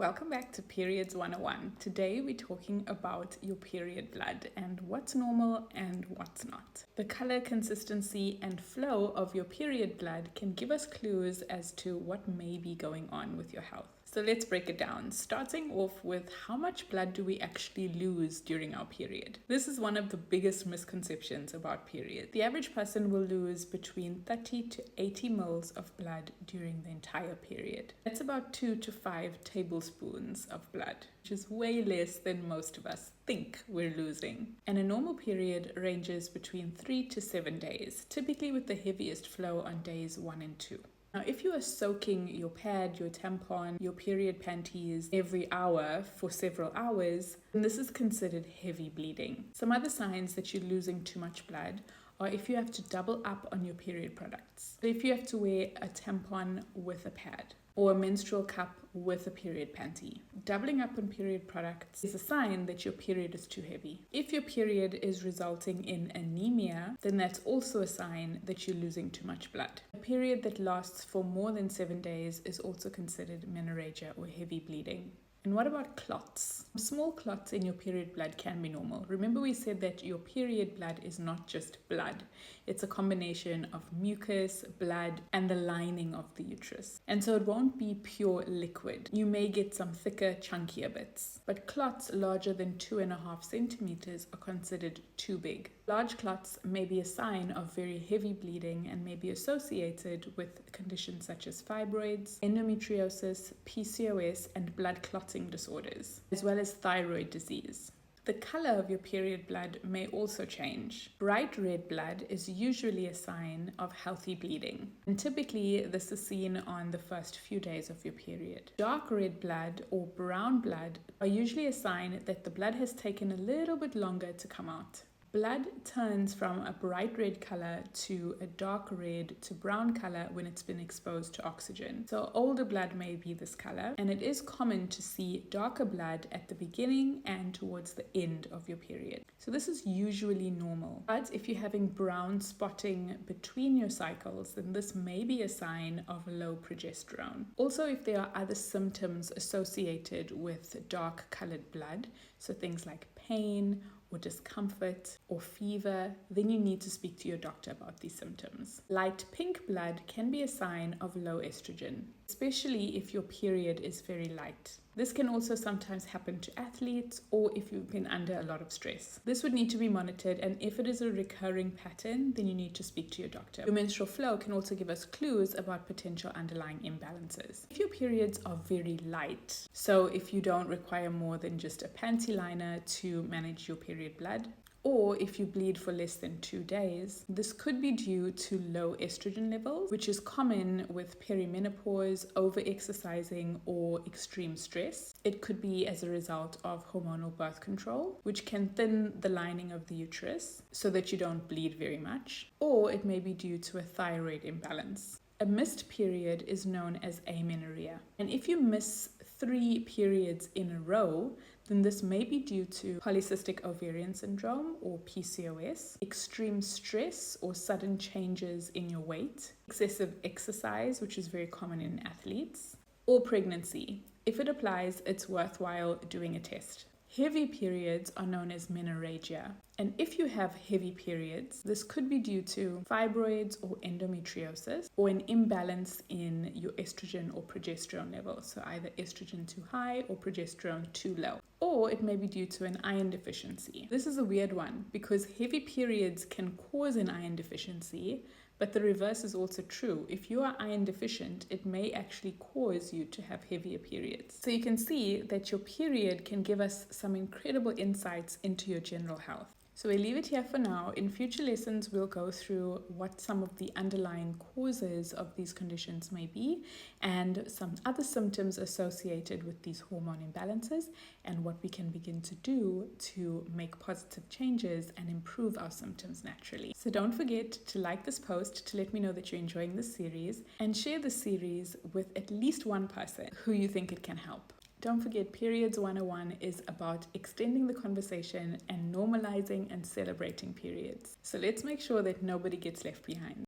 Welcome back to Periods 101. Today we're talking about your period blood and what's normal and what's not. The color, consistency, and flow of your period blood can give us clues as to what may be going on with your health. So let's break it down, starting off with how much blood do we actually lose during our period. This is one of the biggest misconceptions about periods. The average person will lose between 30 to 80 mils of blood during the entire period. That's about 2 to 5 tablespoons of blood, which is way less than most of us think we're losing. And a normal period ranges between 3 to 7 days, typically with the heaviest flow on days 1 and 2. Now, if you are soaking your pad, your tampon, your period panties every hour for several hours, then this is considered heavy bleeding. Some other signs that you're losing too much blood are if you have to double up on your period products. So if you have to wear a tampon with a pad or a menstrual cup with a period panty. Doubling up on period products is a sign that your period is too heavy. If your period is resulting in anemia, then that's also a sign that you're losing too much blood. A period that lasts for more than 7 days is also considered menorrhagia or heavy bleeding. And what about clots? Small clots in your period blood can be normal. Remember we said that your period blood is not just blood. It's a combination of mucus, blood, and the lining of the uterus. And so it won't be pure liquid. You may get some thicker, chunkier bits. But clots larger than 2.5 centimeters are considered too big. Large clots may be a sign of very heavy bleeding and may be associated with conditions such as fibroids, endometriosis, PCOS, and blood clotting disorders, as well as thyroid disease. The color of your period blood may also change. Bright red blood is usually a sign of healthy bleeding, and typically this is seen on the first few days of your period. Dark red blood or brown blood are usually a sign that the blood has taken a little bit longer to come out. Blood turns from a bright red color to a dark red to brown color when it's been exposed to oxygen. So older blood may be this color, and it is common to see darker blood at the beginning and towards the end of your period. So this is usually normal. But if you're having brown spotting between your cycles, then this may be a sign of low progesterone. Also, if there are other symptoms associated with dark colored blood, so things like pain, or discomfort or fever, then you need to speak to your doctor about these symptoms. Light pink blood can be a sign of low estrogen, especially if your period is very light. This can also sometimes happen to athletes or if you've been under a lot of stress. This would need to be monitored, and if it is a recurring pattern, then you need to speak to your doctor. Your menstrual flow can also give us clues about potential underlying imbalances. If your periods are very light, so if you don't require more than just a panty liner to manage your period blood, or if you bleed for less than 2 days, this could be due to low estrogen levels, which is common with perimenopause, over-exercising, or extreme stress. It could be as a result of hormonal birth control, which can thin the lining of the uterus so that you don't bleed very much, or it may be due to a thyroid imbalance. A missed period is known as amenorrhea. And if you miss 3 periods in a row, then this may be due to polycystic ovarian syndrome or PCOS, extreme stress or sudden changes in your weight, excessive exercise, which is very common in athletes, or pregnancy. If it applies, it's worthwhile doing a test. Heavy periods are known as menorrhagia, and if you have heavy periods, this could be due to fibroids or endometriosis or an imbalance in your estrogen or progesterone levels, so either estrogen too high or progesterone too low. Or it may be due to an iron deficiency. This is a weird one because heavy periods can cause an iron deficiency, but the reverse is also true. If you are iron deficient, it may actually cause you to have heavier periods. So you can see that your period can give us some incredible insights into your general health. So we leave it here for now. In future lessons, we'll go through what some of the underlying causes of these conditions may be and some other symptoms associated with these hormone imbalances and what we can begin to do to make positive changes and improve our symptoms naturally. So don't forget to like this post to let me know that you're enjoying this series, and share the series with at least one person who you think it can help. Don't forget, Periods 101 is about extending the conversation and normalizing and celebrating periods. So let's make sure that nobody gets left behind.